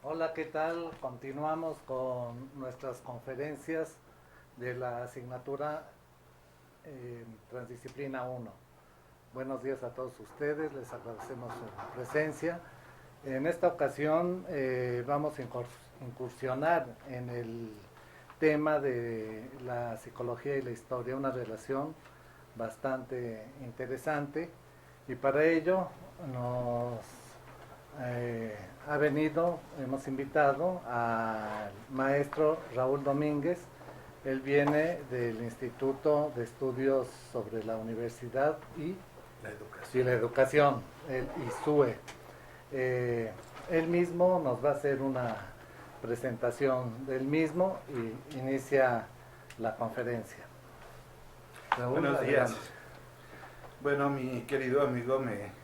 Hola, ¿qué tal? Continuamos con nuestras conferencias de la asignatura Transdisciplina 1. Buenos días a todos ustedes, les agradecemos su presencia. En esta ocasión vamos a incursionar en el tema de la psicología y la historia, una relación bastante interesante, y para ello nos hemos invitado al maestro Raúl Domínguez. Él viene del Instituto de Estudios sobre la Universidad y la Educación, el ISUE. Él mismo nos va a hacer una presentación del mismo y inicia la conferencia. Raúl, buenos días. Bueno, mi querido amigo me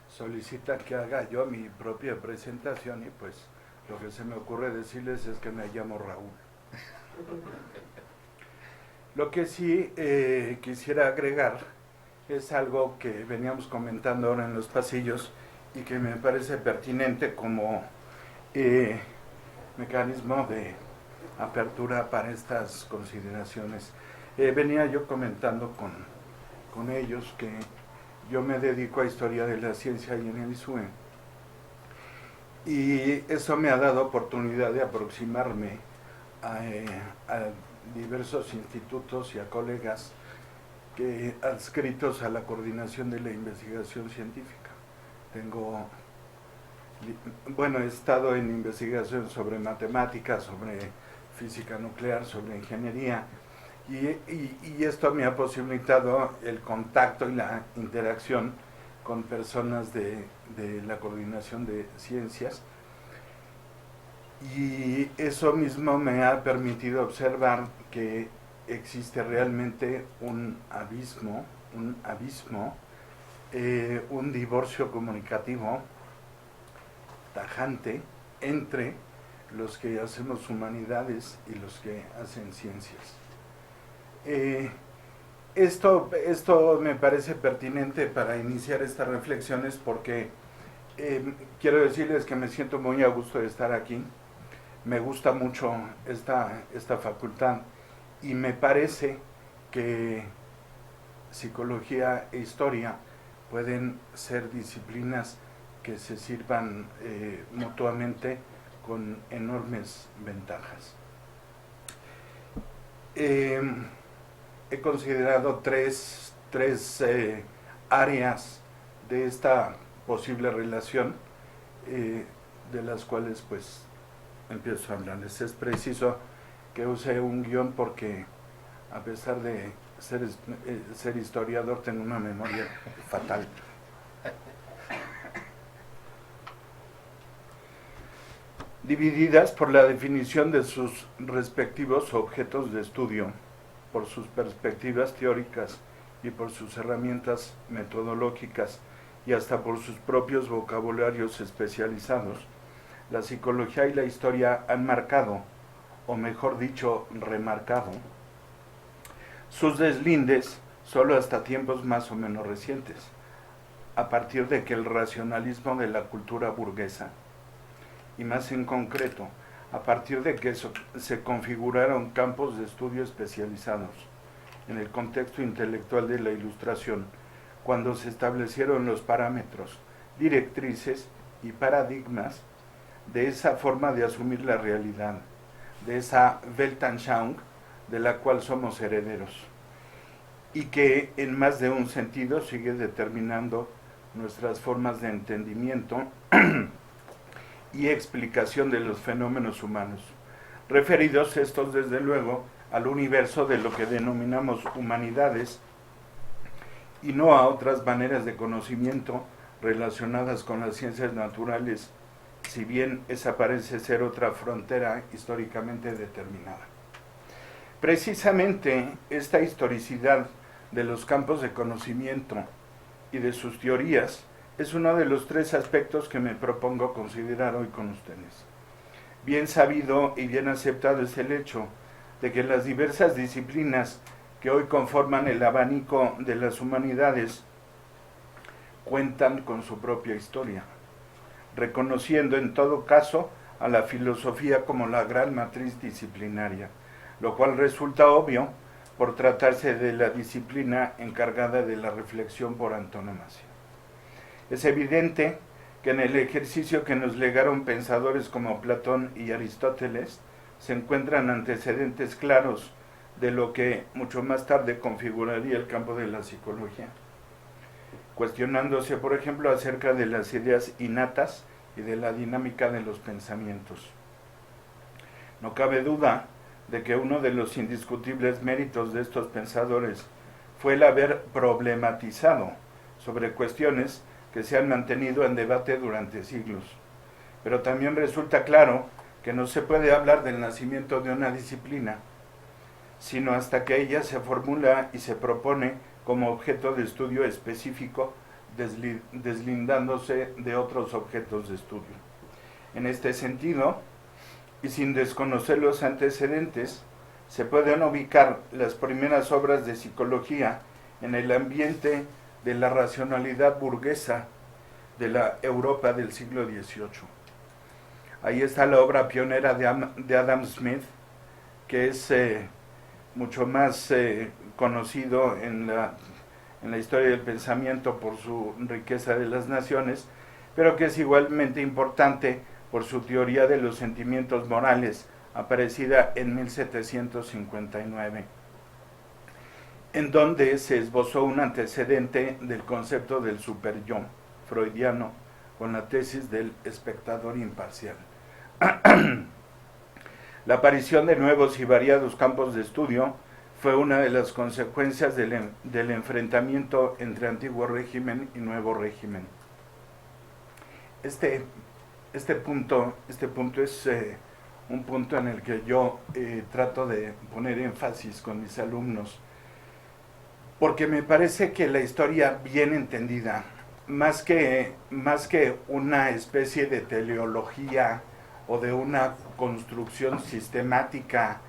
solicita que haga yo mi propia presentación y pues lo que se me ocurre decirles es que me llamo Raúl. Lo que sí quisiera agregar es algo que veníamos comentando ahora en los pasillos y que me parece pertinente como mecanismo de apertura para estas consideraciones. Venía yo comentando con ellos que yo me dedico a historia de la ciencia y en el ISUE, y eso me ha dado oportunidad de aproximarme a diversos institutos y a colegas que adscritos a la coordinación de la investigación científica. He estado en investigación sobre matemáticas, sobre física nuclear, sobre ingeniería, y esto me ha posibilitado el contacto y la interacción con personas de la coordinación de ciencias, y eso mismo me ha permitido observar que existe realmente un abismo, un divorcio comunicativo tajante entre los que hacemos humanidades y los que hacen ciencias. Esto me parece pertinente para iniciar estas reflexiones porque quiero decirles que me siento muy a gusto de estar aquí. Me gusta mucho esta facultad y me parece que psicología e historia pueden ser disciplinas que se sirvan mutuamente con enormes ventajas. He considerado tres áreas de esta posible relación, de las cuales pues empiezo a hablarles. Es preciso que use un guión porque a pesar de ser historiador tengo una memoria fatal. Divididas por la definición de sus respectivos objetos de estudio, por sus perspectivas teóricas y por sus herramientas metodológicas y hasta por sus propios vocabularios especializados, la psicología y la historia han marcado, o mejor dicho, remarcado, sus deslindes solo hasta tiempos más o menos recientes, a partir de que el racionalismo de la cultura burguesa, y más en concreto, a partir de que se configuraron campos de estudio especializados en el contexto intelectual de la Ilustración, cuando se establecieron los parámetros, directrices y paradigmas de esa forma de asumir la realidad, de esa Weltanschauung de la cual somos herederos, y que en más de un sentido sigue determinando nuestras formas de entendimiento y explicación de los fenómenos humanos, referidos estos desde luego al universo de lo que denominamos humanidades y no a otras maneras de conocimiento relacionadas con las ciencias naturales, si bien esa parece ser otra frontera históricamente determinada. Precisamente esta historicidad de los campos de conocimiento y de sus teorías es uno de los tres aspectos que me propongo considerar hoy con ustedes. Bien sabido y bien aceptado es el hecho de que las diversas disciplinas que hoy conforman el abanico de las humanidades cuentan con su propia historia, reconociendo en todo caso a la filosofía como la gran matriz disciplinaria, lo cual resulta obvio por tratarse de la disciplina encargada de la reflexión por antonomasia. Es evidente que en el ejercicio que nos legaron pensadores como Platón y Aristóteles se encuentran antecedentes claros de lo que mucho más tarde configuraría el campo de la psicología, cuestionándose, por ejemplo, acerca de las ideas innatas y de la dinámica de los pensamientos. No cabe duda de que uno de los indiscutibles méritos de estos pensadores fue el haber problematizado sobre cuestiones que se han mantenido en debate durante siglos. Pero también resulta claro que no se puede hablar del nacimiento de una disciplina, sino hasta que ella se formula y se propone como objeto de estudio específico, deslindándose de otros objetos de estudio. En este sentido, y sin desconocer los antecedentes, se pueden ubicar las primeras obras de psicología en el ambiente de la racionalidad burguesa de la Europa del siglo XVIII. Ahí está la obra pionera de Adam Smith, que es mucho más conocido en la historia del pensamiento por su riqueza de las naciones, pero que es igualmente importante por su teoría de los sentimientos morales, aparecida en 1759, en donde se esbozó un antecedente del concepto del superyo freudiano con la tesis del espectador imparcial. La aparición de nuevos y variados campos de estudio fue una de las consecuencias del enfrentamiento entre antiguo régimen y nuevo régimen. Este punto es un punto en el que yo trato de poner énfasis con mis alumnos, porque me parece que la historia bien entendida, más que una especie de teleología o de una construcción sistemática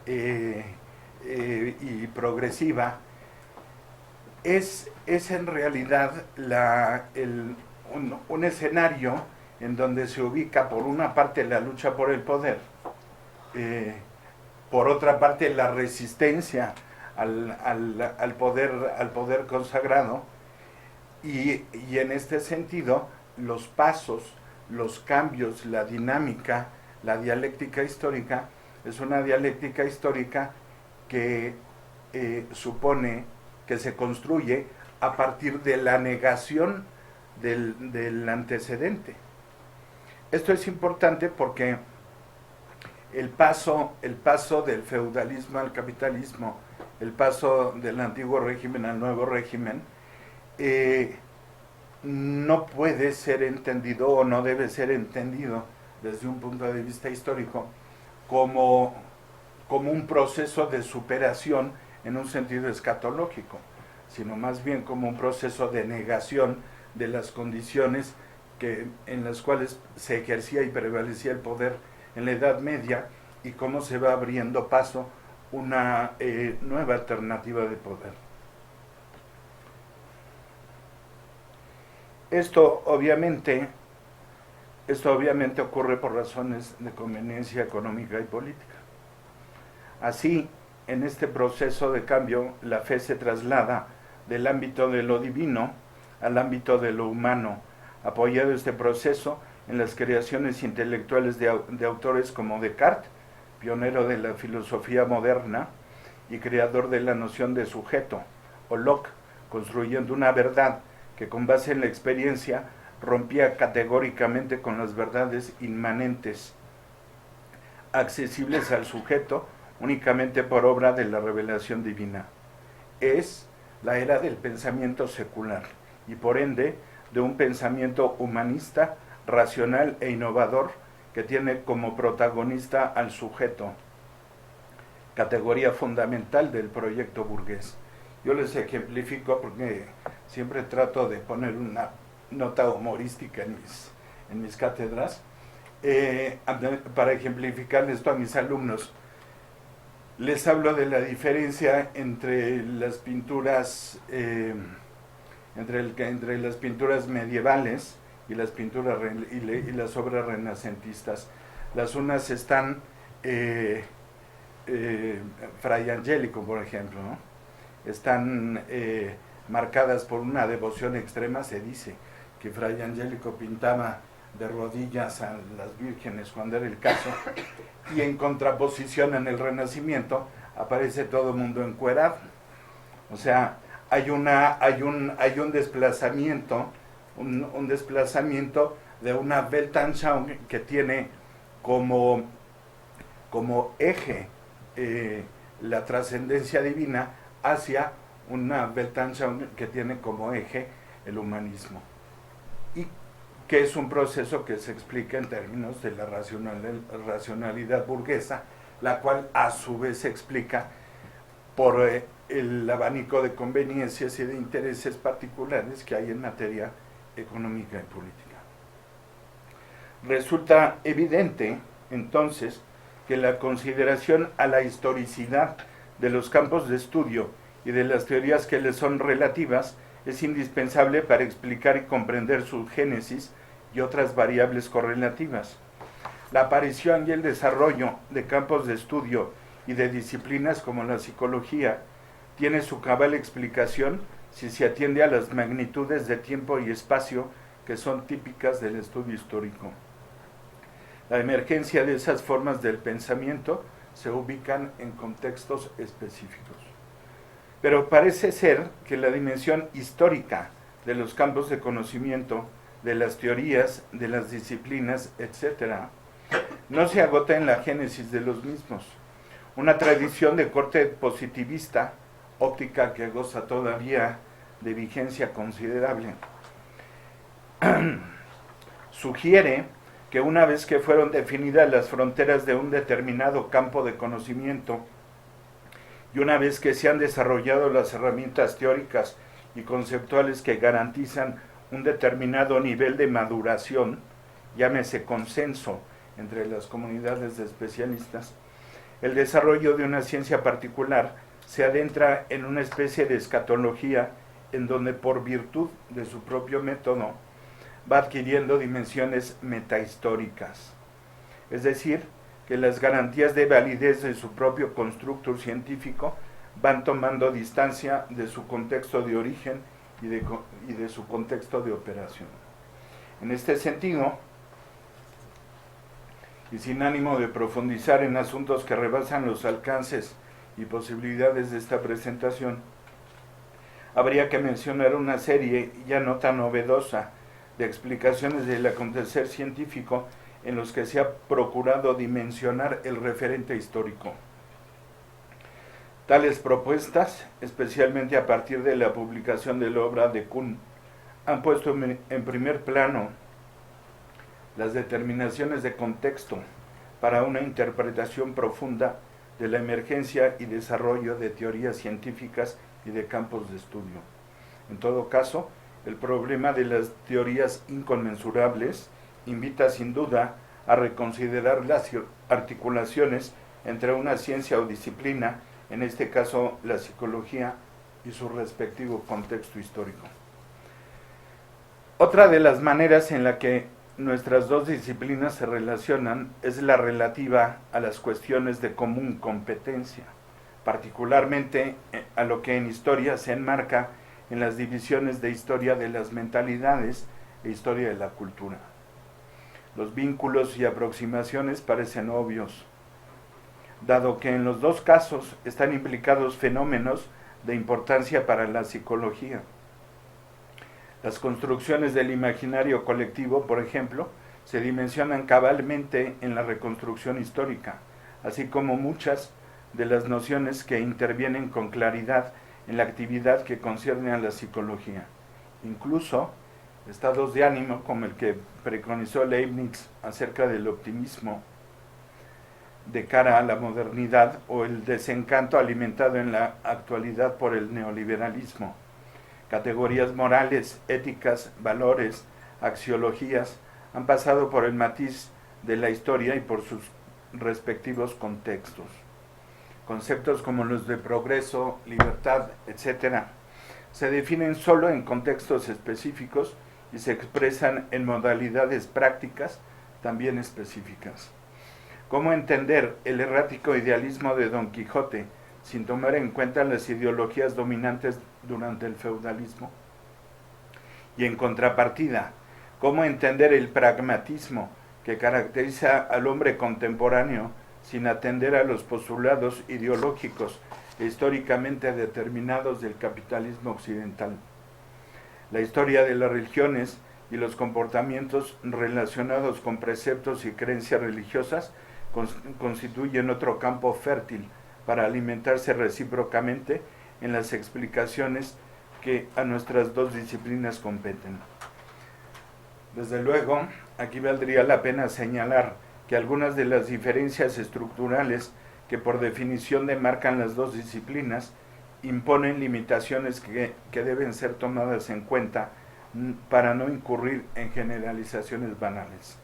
y progresiva, es en realidad un escenario en donde se ubica por una parte la lucha por el poder, por otra parte la resistencia al poder consagrado, y en este sentido los pasos, los cambios, la dinámica, la dialéctica histórica es una dialéctica histórica que supone que se construye a partir de la negación del antecedente. Esto es importante porque el paso del feudalismo al capitalismo, el paso del antiguo régimen al nuevo régimen, no puede ser entendido o no debe ser entendido desde un punto de vista histórico como un proceso de superación en un sentido escatológico, sino más bien como un proceso de negación de las condiciones en las cuales se ejercía y prevalecía el poder en la Edad Media, y cómo se va abriendo paso una nueva alternativa de poder. Esto obviamente ocurre por razones de conveniencia económica y política. Así, en este proceso de cambio, la fe se traslada del ámbito de lo divino al ámbito de lo humano, apoyado este proceso en las creaciones intelectuales de autores como Descartes, pionero de la filosofía moderna y creador de la noción de sujeto, o Locke, construyendo una verdad que con base en la experiencia rompía categóricamente con las verdades inmanentes, accesibles al sujeto únicamente por obra de la revelación divina. Es la era del pensamiento secular y por ende de un pensamiento humanista, racional e innovador que tiene como protagonista al sujeto, categoría fundamental del proyecto burgués. Yo les ejemplifico porque siempre trato de poner una nota humorística en mis cátedras, para ejemplificarles esto a mis alumnos. Les hablo de la diferencia entre las pinturas entre las pinturas medievales y las pinturas y las obras renacentistas. Las unas están Fray Angélico, por ejemplo, ¿no? Están marcadas por una devoción extrema. Se dice que Fray Angélico pintaba de rodillas a las vírgenes cuando era el caso, y en contraposición en el Renacimiento aparece todo el mundo encuerado. O sea, hay un desplazamiento, un desplazamiento de una Weltanschauung que tiene como eje la trascendencia divina, hacia una Weltanschauung que tiene como eje el humanismo, y que es un proceso que se explica en términos de la racionalidad burguesa, la cual a su vez se explica por el abanico de conveniencias y de intereses particulares que hay en materia económica y política. Resulta evidente, entonces, que la consideración a la historicidad de los campos de estudio y de las teorías que les son relativas es indispensable para explicar y comprender su génesis y otras variables correlativas. La aparición y el desarrollo de campos de estudio y de disciplinas como la psicología tiene su cabal explicación si se atiende a las magnitudes de tiempo y espacio que son típicas del estudio histórico. La emergencia de esas formas del pensamiento se ubican en contextos específicos. Pero parece ser que la dimensión histórica de los campos de conocimiento, de las teorías, de las disciplinas, etc., no se agota en la génesis de los mismos. Una tradición de corte positivista, óptica que goza todavía de vigencia considerable, sugiere que una vez que fueron definidas las fronteras de un determinado campo de conocimiento y una vez que se han desarrollado las herramientas teóricas y conceptuales que garantizan un determinado nivel de maduración, llámese consenso entre las comunidades de especialistas, el desarrollo de una ciencia particular se adentra en una especie de escatología en donde, por virtud de su propio método, va adquiriendo dimensiones metahistóricas. Es decir, que las garantías de validez de su propio constructo científico van tomando distancia de su contexto de origen y de su contexto de operación. En este sentido, y sin ánimo de profundizar en asuntos que rebasan los alcances y posibilidades de esta presentación, habría que mencionar una serie ya no tan novedosa de explicaciones del acontecer científico en los que se ha procurado dimensionar el referente histórico. Tales propuestas, especialmente a partir de la publicación de la obra de Kuhn, han puesto en primer plano las determinaciones de contexto para una interpretación profunda de la emergencia y desarrollo de teorías científicas y de campos de estudio. En todo caso, el problema de las teorías inconmensurables invita sin duda a reconsiderar las articulaciones entre una ciencia o disciplina, en este caso la psicología, y su respectivo contexto histórico. Otra de las maneras en la que nuestras dos disciplinas se relacionan es la relativa a las cuestiones de común competencia, particularmente a lo que en historia se enmarca en las divisiones de historia de las mentalidades e historia de la cultura. Los vínculos y aproximaciones parecen obvios, dado que en los dos casos están implicados fenómenos de importancia para la psicología. Las construcciones del imaginario colectivo, por ejemplo, se dimensionan cabalmente en la reconstrucción histórica, así como muchas de las nociones que intervienen con claridad en la actividad que concierne a la psicología. Incluso estados de ánimo como el que preconizó Leibniz acerca del optimismo de cara a la modernidad o el desencanto alimentado en la actualidad por el neoliberalismo. Categorías morales, éticas, valores, axiologías han pasado por el matiz de la historia y por sus respectivos contextos. Conceptos como los de progreso, libertad, etc., se definen solo en contextos específicos y se expresan en modalidades prácticas también específicas. ¿Cómo entender el errático idealismo de Don Quijote sin tomar en cuenta las ideologías dominantes durante el feudalismo? Y en contrapartida, ¿cómo entender el pragmatismo que caracteriza al hombre contemporáneo sin atender a los postulados ideológicos e históricamente determinados del capitalismo occidental? La historia de las religiones y los comportamientos relacionados con preceptos y creencias religiosas constituyen otro campo fértil para alimentarse recíprocamente en las explicaciones que a nuestras dos disciplinas competen. Desde luego, aquí valdría la pena señalar que algunas de las diferencias estructurales que por definición demarcan las dos disciplinas imponen limitaciones que deben ser tomadas en cuenta para no incurrir en generalizaciones banales.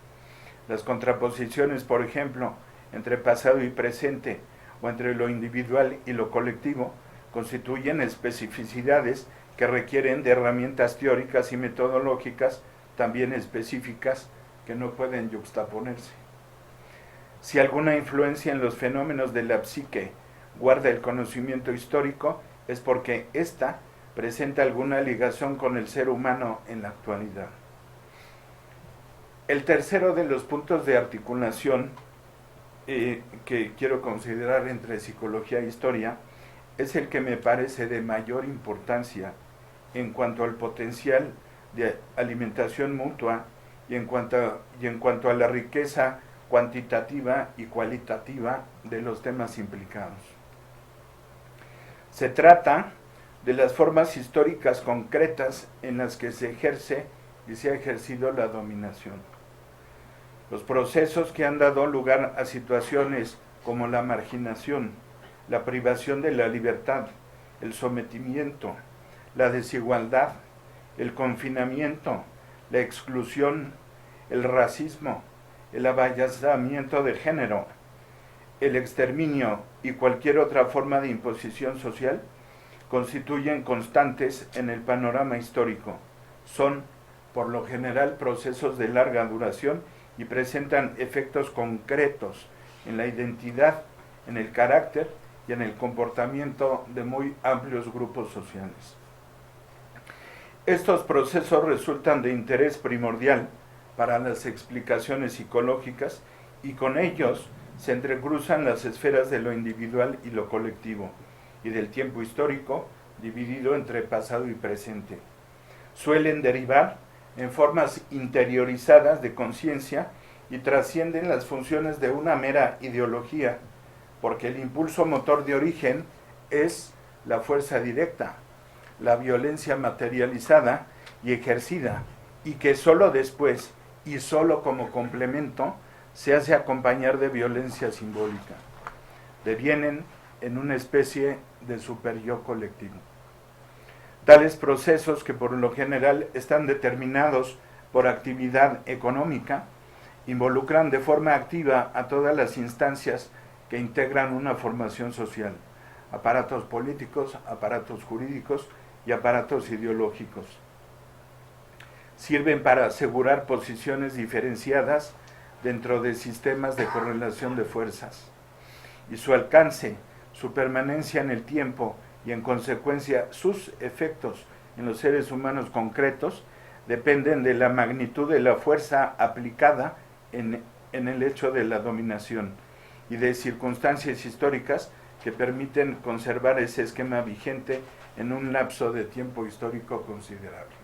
Las contraposiciones, por ejemplo, entre pasado y presente o entre lo individual y lo colectivo, constituyen especificidades que requieren de herramientas teóricas y metodológicas también específicas que no pueden yuxtaponerse. Si alguna influencia en los fenómenos de la psique guarda el conocimiento histórico, es porque ésta presenta alguna ligación con el ser humano en la actualidad. El tercero de los puntos de articulación que quiero considerar entre psicología e historia es el que me parece de mayor importancia en cuanto al potencial de alimentación mutua y en cuanto a la riqueza cuantitativa y cualitativa de los temas implicados. Se trata de las formas históricas concretas en las que se ejerce y se ha ejercido la dominación. Los procesos que han dado lugar a situaciones como la marginación, la privación de la libertad, el sometimiento, la desigualdad, el confinamiento, la exclusión, el racismo, el avallazamiento de género, el exterminio y cualquier otra forma de imposición social constituyen constantes en el panorama histórico. Son, por lo general, procesos de larga duración y presentan efectos concretos en la identidad, en el carácter y en el comportamiento de muy amplios grupos sociales. Estos procesos resultan de interés primordial para las explicaciones psicológicas y con ellos se entrecruzan las esferas de lo individual y lo colectivo y del tiempo histórico dividido entre pasado y presente. Suelen derivar en formas interiorizadas de conciencia y trascienden las funciones de una mera ideología, porque el impulso motor de origen es la fuerza directa, la violencia materializada y ejercida, y que sólo después y sólo como complemento se hace acompañar de violencia simbólica. Devienen en una especie de superyo colectivo. Tales procesos, que por lo general están determinados por actividad económica, involucran de forma activa a todas las instancias que integran una formación social, aparatos políticos, aparatos jurídicos y aparatos ideológicos. Sirven para asegurar posiciones diferenciadas dentro de sistemas de correlación de fuerzas, y su alcance, su permanencia en el tiempo y en consecuencia sus efectos en los seres humanos concretos dependen de la magnitud de la fuerza aplicada en el hecho de la dominación y de circunstancias históricas que permiten conservar ese esquema vigente en un lapso de tiempo histórico considerable.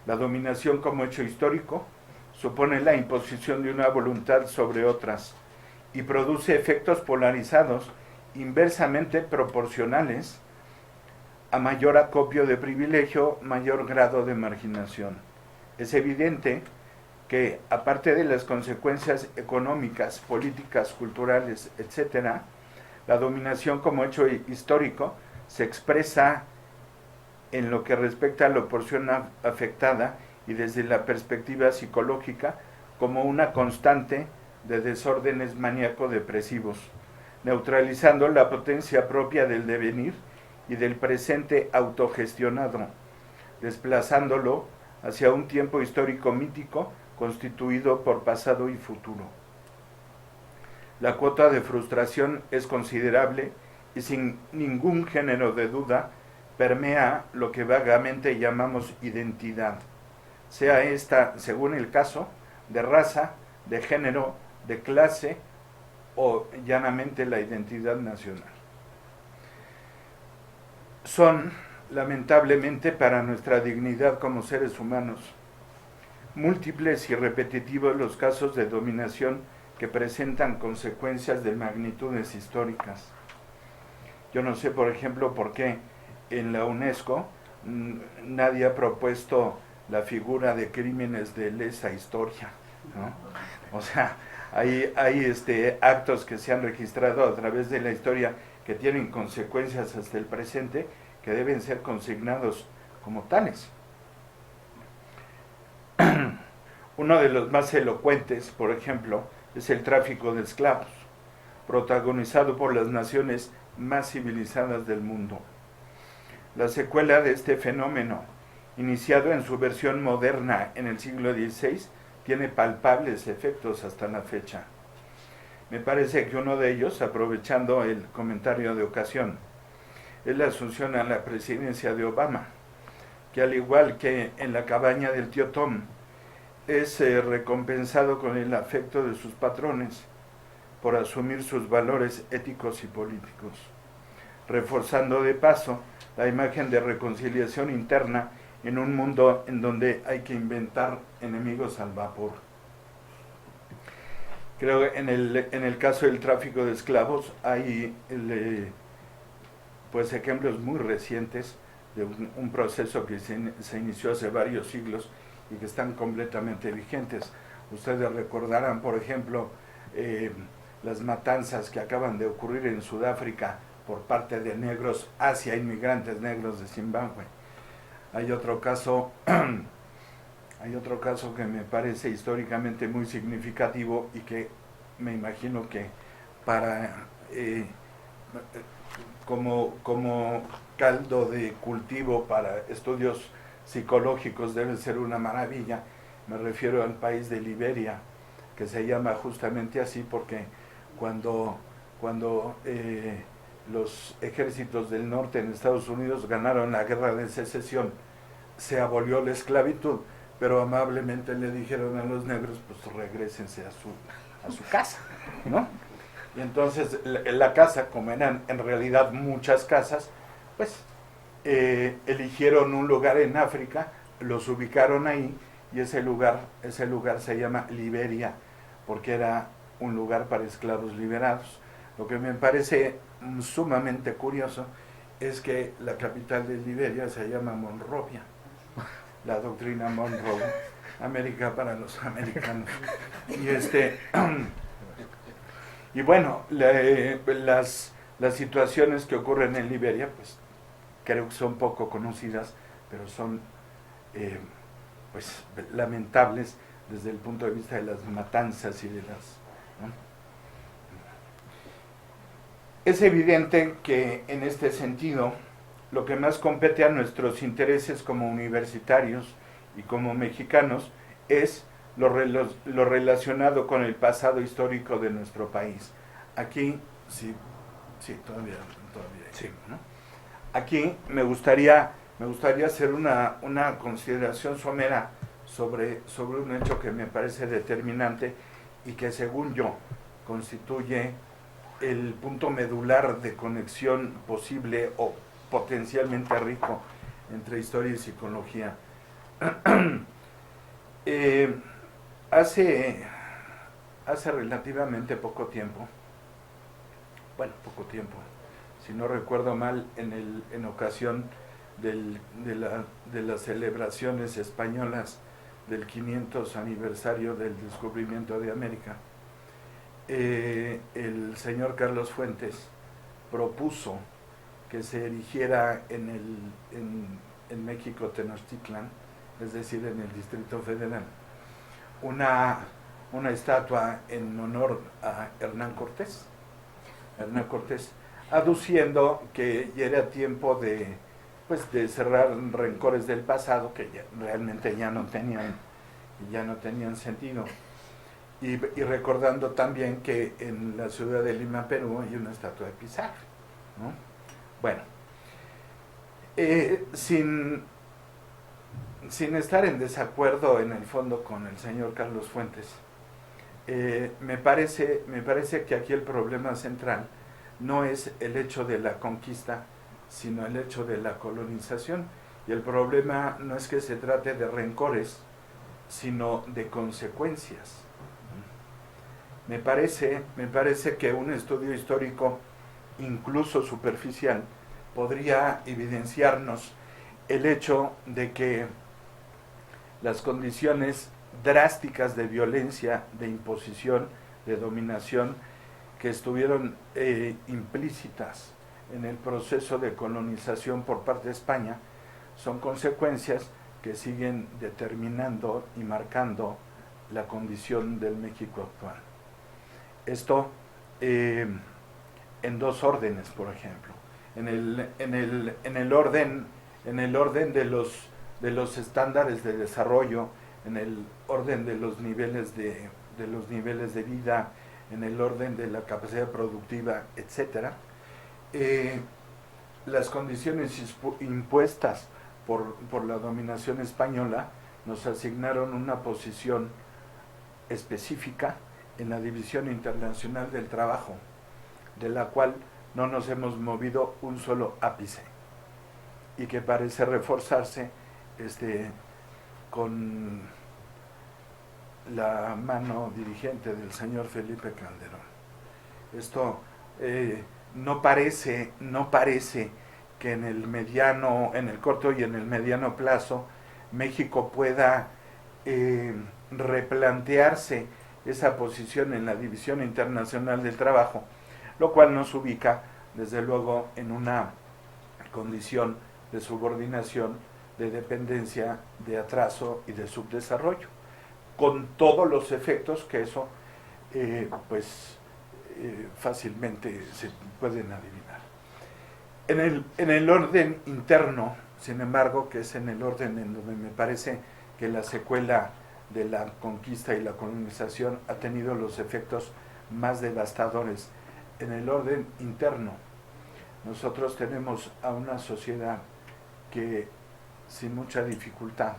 La dominación como hecho histórico supone la imposición de una voluntad sobre otras y produce efectos polarizados inversamente proporcionales. A mayor acopio de privilegio, mayor grado de marginación. Es evidente que, aparte de las consecuencias económicas, políticas, culturales, etc., la dominación como hecho histórico se expresa en lo que respecta a la porción afectada y desde la perspectiva psicológica como una constante de desórdenes maníaco-depresivos, neutralizando la potencia propia del devenir y del presente autogestionado, desplazándolo hacia un tiempo histórico mítico constituido por pasado y futuro. la cuota de frustración es considerable y sin ningún género de duda permea lo que vagamente llamamos identidad, sea esta, según el caso, de raza, de género, de clase o llanamente la identidad nacional. Son, lamentablemente para nuestra dignidad como seres humanos, múltiples y repetitivos los casos de dominación que presentan consecuencias de magnitudes históricas. Yo no sé, por ejemplo, por qué en la UNESCO nadie ha propuesto la figura de crímenes de lesa historia, ¿no? O sea, hay actos que se han registrado a través de la historia que tienen consecuencias hasta el presente que deben ser consignados como tales. Uno de los más elocuentes, por ejemplo, es el tráfico de esclavos, protagonizado por las naciones más civilizadas del mundo. La secuela de este fenómeno, iniciado en su versión moderna en el siglo XVI, tiene palpables efectos hasta la fecha. Me parece que uno de ellos, aprovechando el comentario de ocasión, es la asunción a la presidencia de Obama, que al igual que en la cabaña del tío Tom, es recompensado con el afecto de sus patrones por asumir sus valores éticos y políticos, reforzando de paso la imagen de reconciliación interna en un mundo en donde hay que inventar enemigos al vapor. Creo que en el caso del tráfico de esclavos hay pues ejemplos muy recientes de un proceso que se inició hace varios siglos y que están completamente vigentes. Ustedes recordarán, por ejemplo, las matanzas que acaban de ocurrir en Sudáfrica por parte de negros hacia inmigrantes negros de Zimbabue. Hay otro caso que me parece históricamente muy significativo y que me imagino que como caldo de cultivo para estudios psicológicos debe ser una maravilla. Me refiero al país de Liberia, que se llama justamente así porque cuando los ejércitos del norte en Estados Unidos ganaron la guerra de secesión, se abolió la esclavitud, pero amablemente le dijeron a los negros, pues regrésense a su casa, ¿no? Y entonces la casa, como eran en realidad muchas casas, pues eligieron un lugar en África, los ubicaron ahí, y ese lugar se llama Liberia, porque era un lugar para esclavos liberados. Lo que me parece sumamente curioso es que la capital de Liberia se llama Monrovia, la doctrina Monroe, América para los americanos. Y bueno, las situaciones que ocurren en Liberia, pues creo que son poco conocidas, pero son pues lamentables desde el punto de vista de las matanzas y de las, ¿no? Es evidente que en este sentido lo que más compete a nuestros intereses como universitarios y como mexicanos es lo relacionado con el pasado histórico de nuestro país. Aquí, sí, todavía sí, ¿no? Aquí me gustaría hacer una consideración somera sobre un hecho que me parece determinante y que según yo constituye el punto medular de conexión posible o potencialmente rico entre historia y psicología. Hace relativamente poco tiempo, si no recuerdo mal, en ocasión de las celebraciones españolas del 500 aniversario del descubrimiento de América, el señor Carlos Fuentes propuso que se erigiera en México Tenochtitlan, es decir, en el Distrito Federal, una estatua en honor a Hernán Cortés, aduciendo que ya era tiempo de cerrar rencores del pasado que realmente ya no tenían sentido. y recordando también que en la ciudad de Lima, Perú, hay una estatua de Pizarro, ¿no? Bueno, sin estar en desacuerdo en el fondo con el señor Carlos Fuentes, me parece que aquí el problema central no es el hecho de la conquista, sino el hecho de la colonización. Y el problema no es que se trate de rencores, sino de consecuencias. Me parece que un estudio histórico, incluso superficial, podría evidenciarnos el hecho de que las condiciones drásticas de violencia, de imposición, de dominación, que estuvieron implícitas en el proceso de colonización por parte de España, son consecuencias que siguen determinando y marcando la condición del México actual. Esto en dos órdenes, por ejemplo. En el orden de los estándares de desarrollo, en el orden de los niveles de vida, en el orden de la capacidad productiva, etcétera. Las condiciones impuestas por la dominación española nos asignaron una posición específica en la División Internacional del Trabajo, de la cual no nos hemos movido un solo ápice, y que parece reforzarse con la mano dirigente del señor Felipe Calderón. Esto no parece que en el corto y en el mediano plazo México pueda replantearse esa posición en la División Internacional del Trabajo, lo cual nos ubica desde luego en una condición de subordinación, de dependencia, de atraso y de subdesarrollo, con todos los efectos que eso fácilmente se pueden adivinar. En el orden interno, sin embargo, que es en el orden en donde me parece que la secuela de la conquista y la colonización ha tenido los efectos más devastadores. En el orden interno, nosotros tenemos a una sociedad que sin mucha dificultad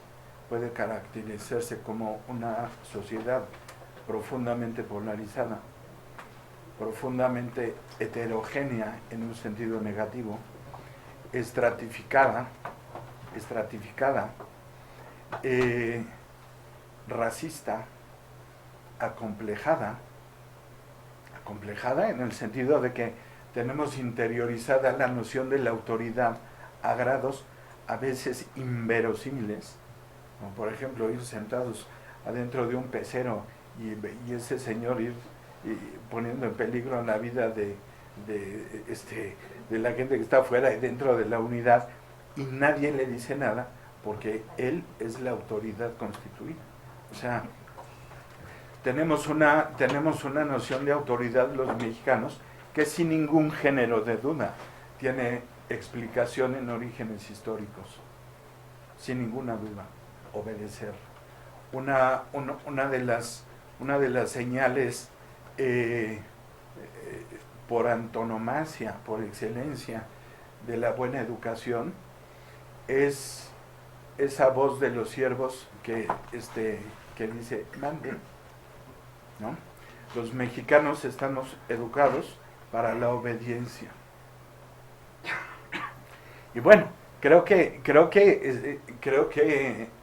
puede caracterizarse como una sociedad profundamente polarizada, profundamente heterogénea en un sentido negativo, estratificada, racista, acomplejada en el sentido de que tenemos interiorizada la noción de la autoridad a grados a veces inverosímiles, como por ejemplo ir sentados adentro de un pecero y ese señor ir poniendo en peligro la vida de la gente que está afuera y dentro de la unidad, y nadie le dice nada porque él es la autoridad constituida. O sea, tenemos una noción de autoridad los mexicanos que sin ningún género de duda tiene explicación en orígenes históricos, sin ninguna duda, obedecer. Una de las señales por antonomasia, por excelencia de la buena educación es esa voz de los siervos que dice mande, ¿no? Los mexicanos estamos educados para la obediencia. Y bueno, creo que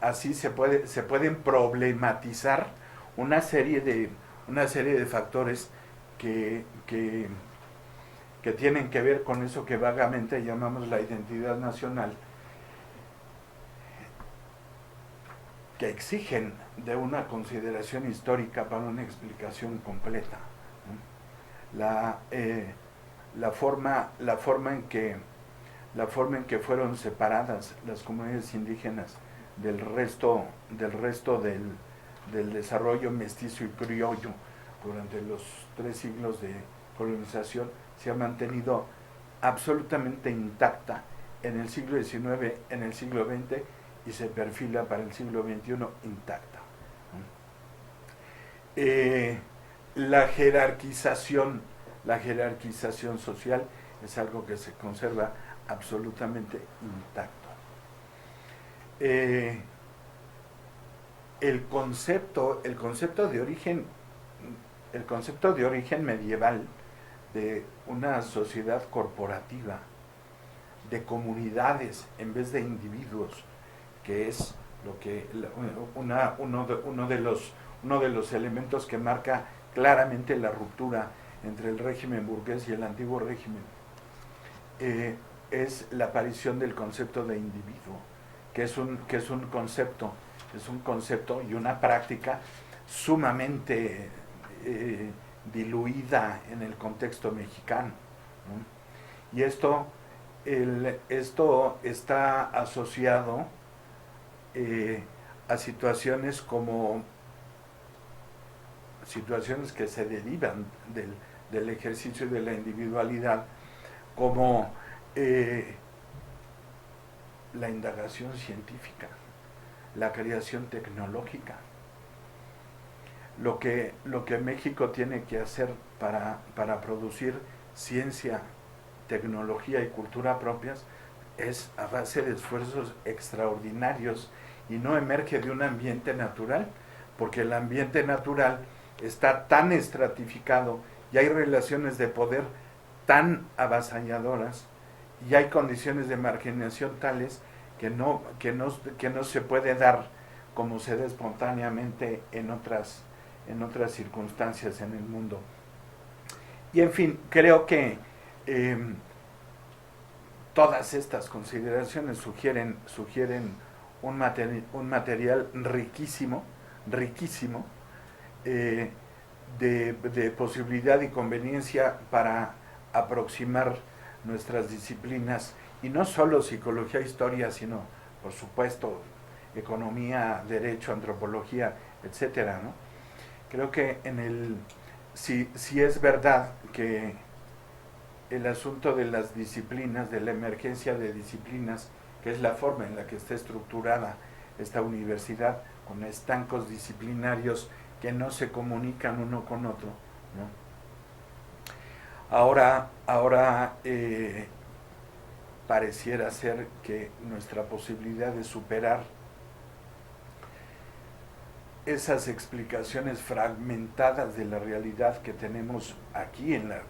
así se pueden problematizar una serie de factores que tienen que ver con eso que vagamente llamamos la identidad nacional, que exigen de una consideración histórica para una explicación completa, ¿no? La forma en que fueron separadas las comunidades indígenas del resto del desarrollo mestizo y criollo durante los 3 siglos de colonización se ha mantenido absolutamente intacta en el siglo XIX, en el siglo XX, y se perfila para el siglo XXI intacta. eh, la jerarquización social es algo que se conserva absolutamente intacto. El concepto de origen medieval de una sociedad corporativa, de comunidades en vez de individuos, que es lo que uno de los elementos que marca claramente la ruptura entre el régimen burgués y el antiguo régimen, es la aparición del concepto de individuo, que es un concepto y una práctica sumamente diluida en el contexto mexicano, ¿no? Y esto está asociado a situaciones que se derivan del ejercicio de la individualidad, como la indagación científica, la creación tecnológica. Lo que México tiene que hacer para producir ciencia, tecnología y cultura propias es a base de esfuerzos extraordinarios, y no emerge de un ambiente natural, porque el ambiente natural está tan estratificado y hay relaciones de poder tan avasalladoras y hay condiciones de marginación tales que no se puede dar como se da espontáneamente en otras circunstancias en el mundo. Y en fin, creo que todas estas consideraciones sugieren un material riquísimo de posibilidad y conveniencia para aproximar nuestras disciplinas, y no solo psicología e historia, sino por supuesto economía, derecho, antropología, etcétera, ¿no? Creo que si es verdad que el asunto de las disciplinas, de la emergencia de disciplinas, que es la forma en la que está estructurada esta universidad, con estancos disciplinarios que no se comunican uno con otro, ¿no? Ahora pareciera ser que nuestra posibilidad de superar esas explicaciones fragmentadas de la realidad que tenemos aquí en la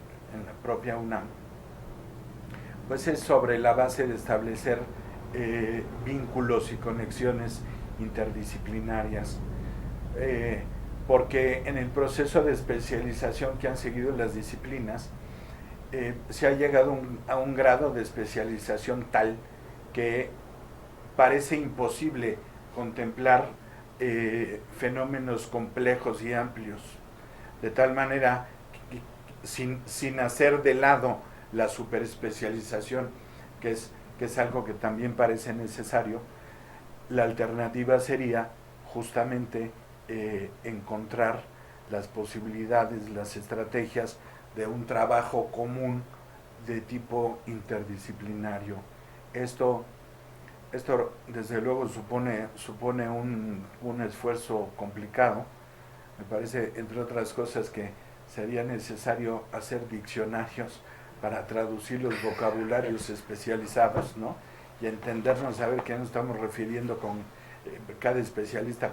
propia UNAM, pues es sobre la base de establecer vínculos y conexiones interdisciplinarias, porque en el proceso de especialización que han seguido las disciplinas, se ha llegado a un grado de especialización tal que parece imposible contemplar fenómenos complejos y amplios, de tal manera que, sin hacer de lado la superespecialización, que es algo que también parece necesario, la alternativa sería justamente encontrar las posibilidades, las estrategias de un trabajo común de tipo interdisciplinario. Esto desde luego supone un esfuerzo complicado. Me parece, entre otras cosas, que sería necesario hacer diccionarios para traducir los vocabularios especializados, ¿no? Y entendernos, saber qué nos estamos refiriendo con cada especialista.